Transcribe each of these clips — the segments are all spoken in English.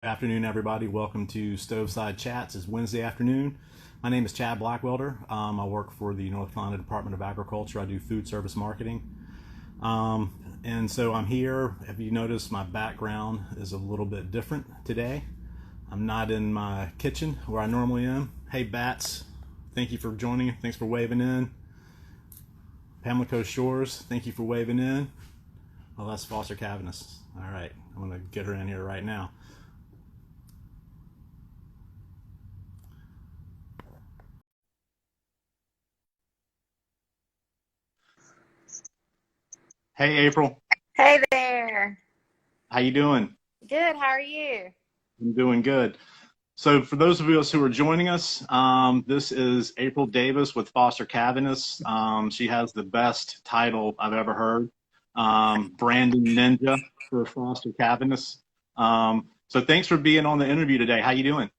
Afternoon, everybody. Welcome to Stoveside Chats. It's Wednesday afternoon. My name is Chad Blackwelder. I work for the North Carolina Department of Agriculture. I do food service marketing. And so I'm here. If you notice, my background is a little bit different today. I'm not in my kitchen where I normally am. Hey, Bats. Thank you for joining. Thanks for waving in. Pamlico Shores, thank you for waving in. Well, that's Foster Caviness. All right, I'm going to get her in here right now. Hey, April. Hey there. How you doing? Good. How are you? I'm doing good. So for those of us who are joining us, this is April Davis with Foster Caviness. She has the best title I've ever heard, Branding Ninja for Foster Caviness. So thanks for being on the interview today. How you doing?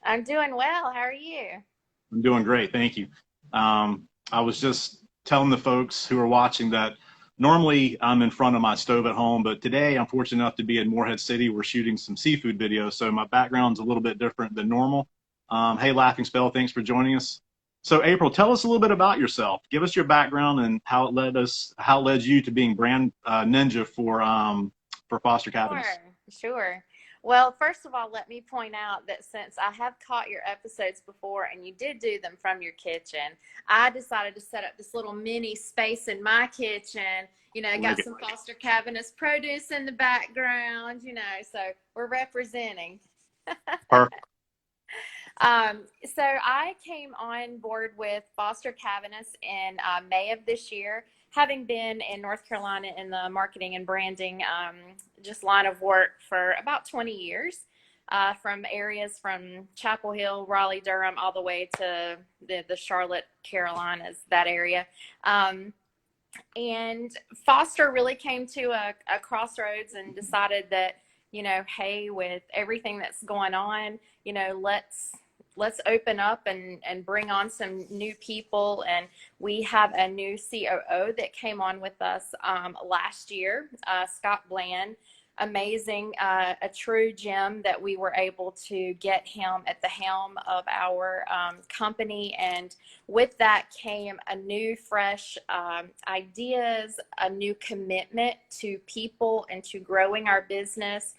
I'm doing well. How are you? I'm doing great, thank you. I was just telling the folks who are watching that normally I'm in front of my stove at home, but today I'm fortunate enough to be in Morehead City. We're shooting some seafood videos, so my background's a little bit different than normal. Hey, Laughing Spell, thanks for joining us. So, April, tell us a little bit about yourself. Give us your background and how it led you to being brand ninja for Foster Sure, Cabinets. sure. Well, first of all, let me point out that since I have caught your episodes before and you did do them from your kitchen, I decided to set up this little mini space in my kitchen. I like Got it. some Foster Cabinets produce in the background, so we're representing. Perfect. So I came on board with Foster Caviness in May of this year, having been in North Carolina in the marketing and branding just line of work for about 20 years, from areas from Chapel Hill, Raleigh, Durham, all the way to the Charlotte, Carolinas, that area. And Foster really came to a crossroads and decided that, hey, with everything that's going on, let's open up and bring on some new people. And we have a new COO that came on with us last year, Scott Bland. Amazing, a true gem that we were able to get him at the helm of our company. And with that came a new, fresh ideas, a new commitment to people and to growing our business.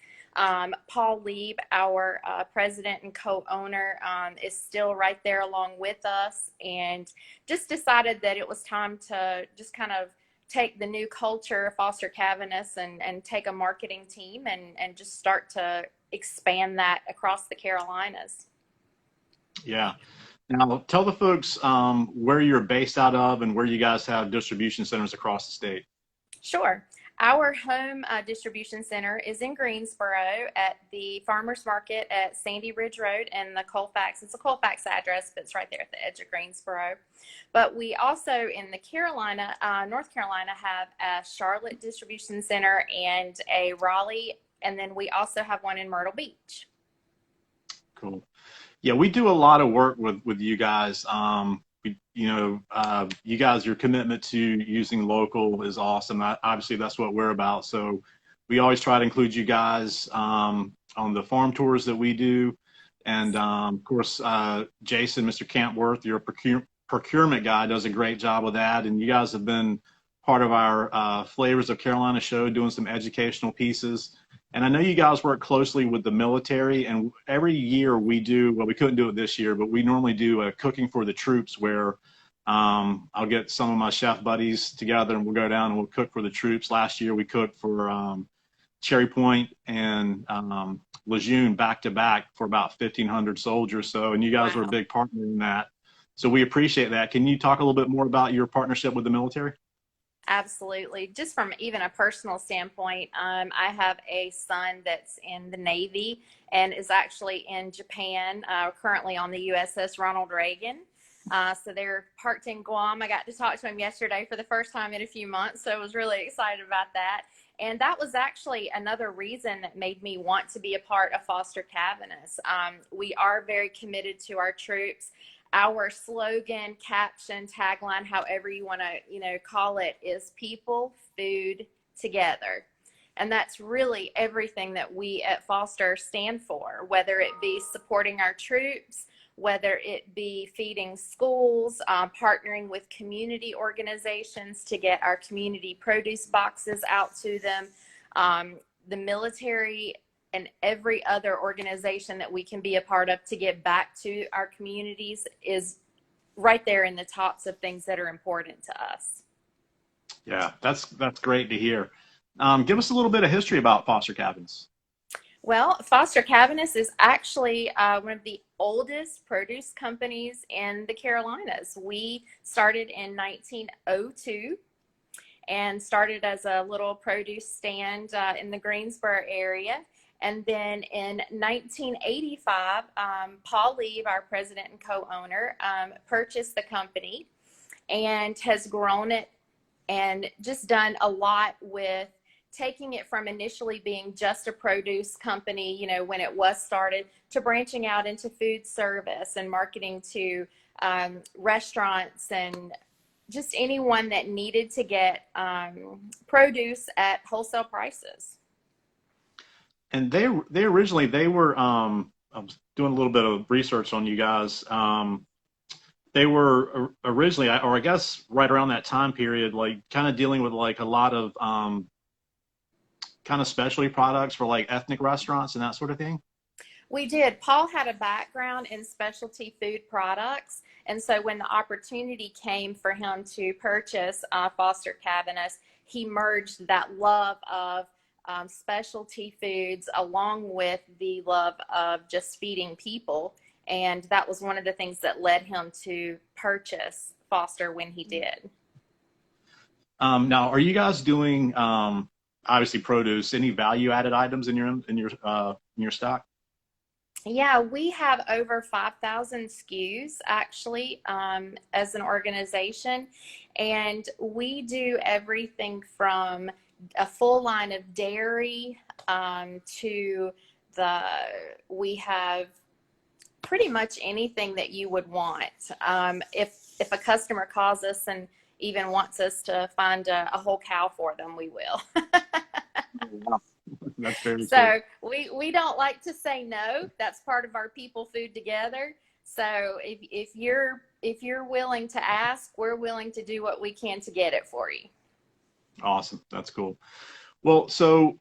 Paul Lieb, our president and co-owner, is still right there along with us, and just decided that it was time to just kind of take the new culture of Foster Caviness and take a marketing team and just start to expand that across the Carolinas. Yeah. Now, tell the folks where you're based out of and where you guys have distribution centers across the state. Sure. Our home distribution center is in Greensboro at the Farmers Market at Sandy Ridge Road and the Colfax. It's a Colfax address, but it's right there at the edge of Greensboro. But we also in the North Carolina, have a Charlotte distribution center and a Raleigh, and then we also have one in Myrtle Beach. Cool. Yeah, we do a lot of work with you guys. You guys, your commitment to using local is awesome. Obviously, that's what we're about. So we always try to include you guys on the farm tours that we do. And of course, Jason, Mr. Cantworth, your procurement guy, does a great job with that. And you guys have been part of our Flavors of Carolina show, doing some educational pieces. And I know you guys work closely with the military, and every year we do, well, we couldn't do it this year, but we normally do a cooking for the troops where I'll get some of my chef buddies together and we'll go down and we'll cook for the troops. Last year we cooked for Cherry Point and Lejeune back to back for about 1,500 soldiers. So, and you guys were a Wow. big partner in that. So we appreciate that. Can you talk a little bit more about your partnership with the military? Absolutely. Just from even a personal standpoint, I have a son that's in the Navy and is actually in Japan, currently on the USS Ronald Reagan. So they're parked in Guam. I got to talk to him yesterday for the first time in a few months, so I was really excited about that. And that was actually another reason that made me want to be a part of Foster Caviness. We are very committed to our troops. Our slogan, caption, tagline, however you want to, call it, is people, food, together. And that's really everything that we at Foster stand for, whether it be supporting our troops, whether it be feeding schools, partnering with community organizations to get our community produce boxes out to them, the military, and every other organization that we can be a part of to give back to our communities is right there in the tops of things that are important to us. Yeah, that's great to hear. Give us a little bit of history about Foster Cabins. Well, Foster Caviness is actually one of the oldest produce companies in the Carolinas. We started in 1902 and started as a little produce stand in the Greensboro area. And then in 1985, Paul Leave, our president and co-owner, purchased the company and has grown it and just done a lot with taking it from initially being just a produce company, you know, when it was started, to branching out into food service and marketing to restaurants and just anyone that needed to get produce at wholesale prices. And they originally they were I was doing a little bit of research on you guys. They were originally, or I guess right around that time period, like kind of dealing with like a lot of kind of specialty products for like ethnic restaurants and that sort of thing. We did. Paul had a background in specialty food products. And so when the opportunity came for him to purchase Foster Caviness, he merged that love of specialty foods along with the love of just feeding people. And that was one of the things that led him to purchase Foster when he did. Now, are you guys doing obviously produce? Any value added items in your stock? Yeah, we have over 5,000 SKUs actually as an organization, and we do everything from a full line of dairy to we have pretty much anything that you would want. If a customer calls us and even wants us to find a whole cow for them, we will. That's very so we don't like to say no. That's part of our people food together. So if you're willing to ask, we're willing to do what we can to get it for you. Awesome. That's cool. Well, so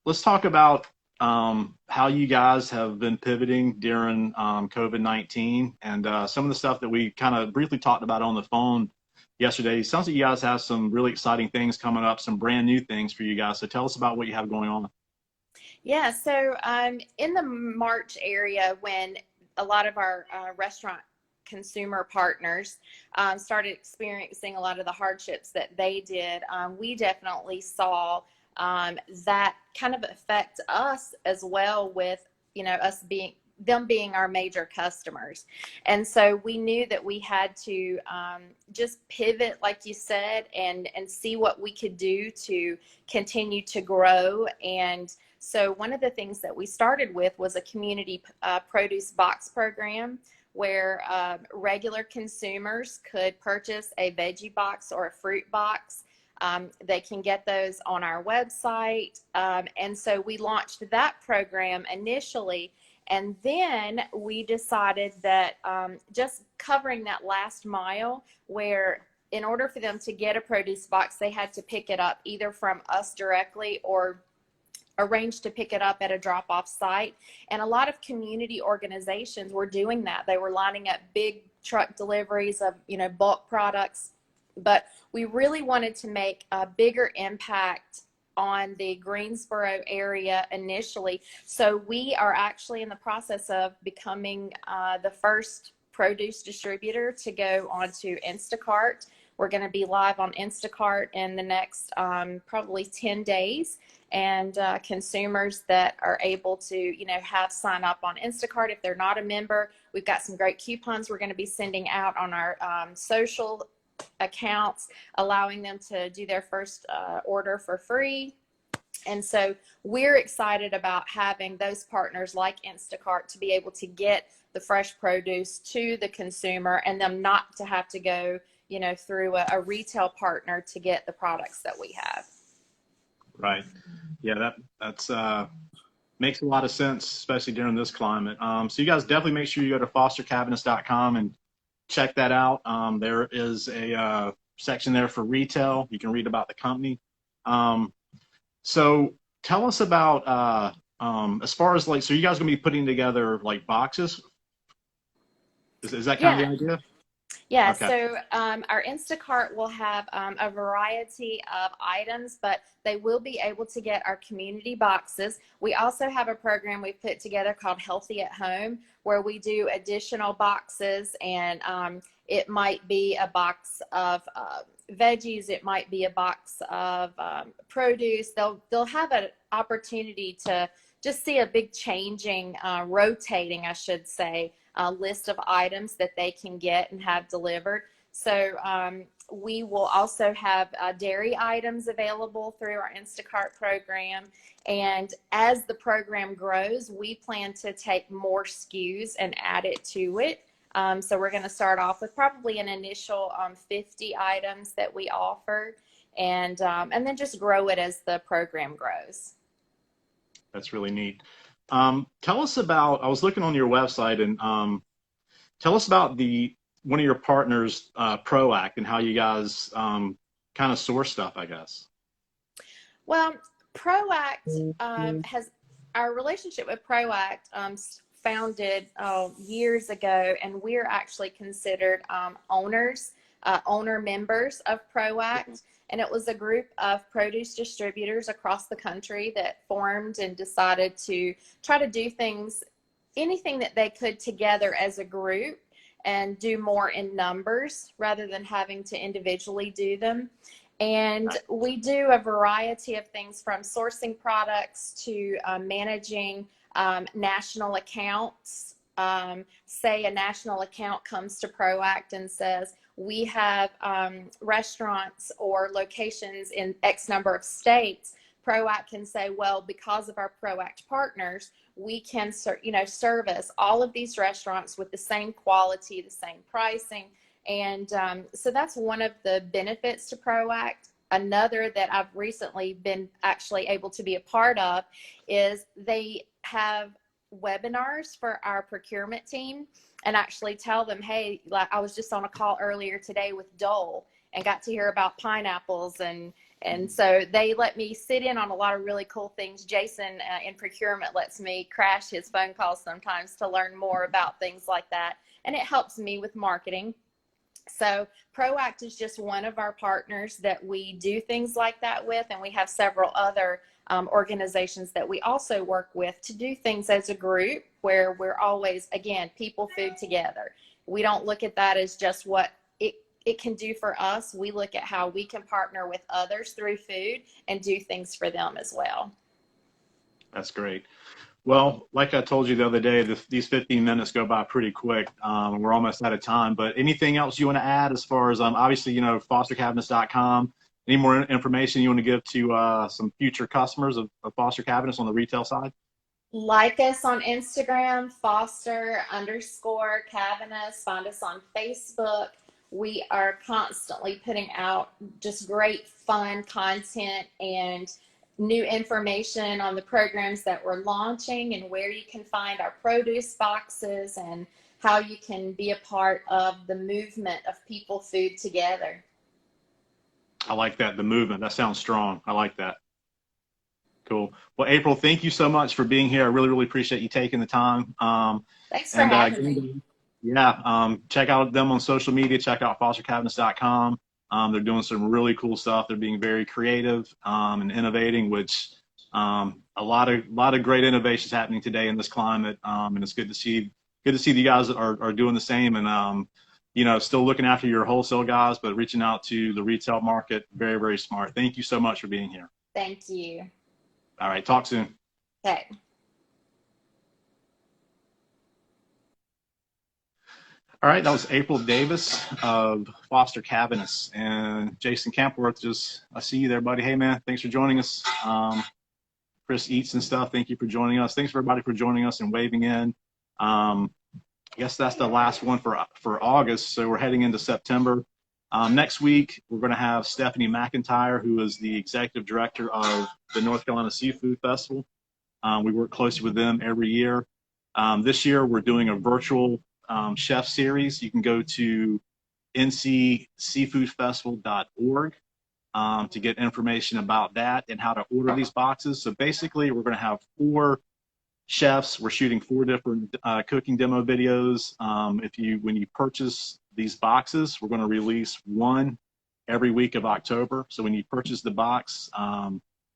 let's talk about how you guys have been pivoting during COVID-19 and some of the stuff that we kind of briefly talked about on the phone yesterday. It sounds like you guys have some really exciting things coming up, some brand new things for you guys. So tell us about what you have going on. Yeah, so in the March area, when a lot of our restaurant consumer partners started experiencing a lot of the hardships that they did, we definitely saw that kind of affect us as well, with, you know, them being our major customers. And so we knew that we had to just pivot, like you said, and see what we could do to continue to grow. And so one of the things that we started with was a community produce box program where regular consumers could purchase a veggie box or a fruit box. They can get those on our website. And so we launched that program initially. And then we decided that just covering that last mile, where in order for them to get a produce box, they had to pick it up either from us directly or arrange to pick it up at a drop-off site. And a lot of community organizations were doing that. They were lining up big truck deliveries of, you know, bulk products. But we really wanted to make a bigger impact on the Greensboro area initially. So we are actually in the process of becoming the first produce distributor to go onto Instacart. We're going to be live on Instacart in the next probably 10 days. And consumers that are able to, you know, have sign up on Instacart, if they're not a member, we've got some great coupons we're going to be sending out on our social accounts, allowing them to do their first order for free. And so we're excited about having those partners like Instacart to be able to get the fresh produce to the consumer and them not to have to go, you know, through a retail partner to get the products that we have. Right. Yeah, that's makes a lot of sense, especially during this climate. So you guys definitely make sure you go to fostercabinet.com and check that out. There is a section there for retail. You can read about the company. Um, so tell us about as far as like, so you guys gonna be putting together like boxes? Is that kind Yeah. of the idea? Yeah, Okay. so our Instacart will have a variety of items, but they will be able to get our community boxes. We also have a program we've put together called Healthy at Home, where we do additional boxes, and it might be a box of veggies, it might be a box of produce. They'll have an opportunity to just see a big changing, rotating, I should say, list of items that they can get and have delivered. So we will also have dairy items available through our Instacart program. And as the program grows, we plan to take more SKUs and add it to it. So we're going to start off with probably an initial 50 items that we offer, and then just grow it as the program grows. That's really neat. Tell us about, I was looking on your website, and tell us about one of your partners, ProAct, and how you guys kind of source stuff, I guess. Well, ProAct has our relationship with ProAct founded years ago, and we're actually considered owner members of ProAct. And it was a group of produce distributors across the country that formed and decided to try to do things, anything that they could together as a group, and do more in numbers rather than having to individually do them. And we do a variety of things, from sourcing products to managing national accounts. Say a national account comes to ProAct and says, we have restaurants or locations in X number of states. ProAct can say, well, because of our ProAct partners, we can service all of these restaurants with the same quality, the same pricing. And so that's one of the benefits to ProAct. Another that I've recently been actually able to be a part of is they have webinars for our procurement team, and actually tell them, hey, like I was just on a call earlier today with Dole and got to hear about pineapples, and so they let me sit in on a lot of really cool things. Jason in procurement lets me crash his phone calls sometimes to learn more about things like that, and it helps me with marketing. So ProAct is just one of our partners that we do things like that with, and we have several other organizations that we also work with to do things as a group, where we're always, again, people, food together. We don't look at that as just what it can do for us. We look at how we can partner with others through food and do things for them as well. That's great. Well, like I told you the other day, these 15 minutes go by pretty quick. We're almost out of time, but anything else you want to add as far as, obviously, fostercabinets.com, any more information you want to give to some future customers of Foster Cabinets on the retail side? Like us on Instagram, Foster_Caviness. Find us on Facebook. We are constantly putting out just great fun content and new information on the programs that we're launching, and where you can find our produce boxes, and how you can be a part of the movement of people, food together. I like that, the movement. That sounds strong. I like that. Cool. Well, April, thank you so much for being here. I really, really appreciate you taking the time. Thanks for having me. Yeah, check out them on social media. Check out fostercabinets.com. They're doing some really cool stuff. They're being very creative and innovating, which a lot of great innovations happening today in this climate. And it's good to see you guys are doing the same, and still looking after your wholesale guys, but reaching out to the retail market. Very, very smart. Thank you so much for being here. Thank you. All right, talk soon. Okay. All right, that was April Davis of Foster Cabinets, and Jason Campworth. I see you there, buddy. Hey, man, thanks for joining us. Chris Eats and stuff, thank you for joining us. Thanks for everybody for joining us and waving in. I guess that's the last one for August, so we're heading into September. Next week, we're going to have Stephanie McIntyre, who is the executive director of the North Carolina Seafood Festival. We work closely with them every year. This year, we're doing a virtual chef series. You can go to ncseafoodfestival.org to get information about that and how to order these boxes. So basically, we're going to have 4 chefs. We're shooting 4 different cooking demo videos. When you purchase these boxes, we're going to release 1 every week of October. So when you purchase the box,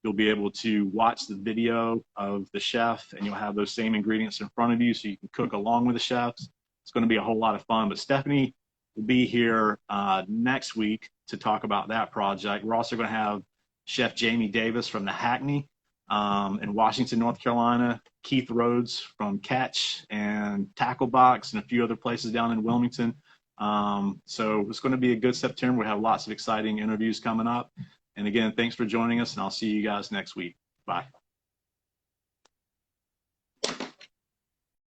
you'll be able to watch the video of the chef, and you'll have those same ingredients in front of you, so you can cook along with the chefs. It's going to be a whole lot of fun. But Stephanie will be here next week to talk about that project. We're also going to have Chef Jamie Davis from the Hackney in Washington, North Carolina, Keith Rhodes from Catch and Tackle Box, and a few other places down in Wilmington. So it's going to be a good September. We have lots of exciting interviews coming up. And again, thanks for joining us, and I'll see you guys next week. Bye.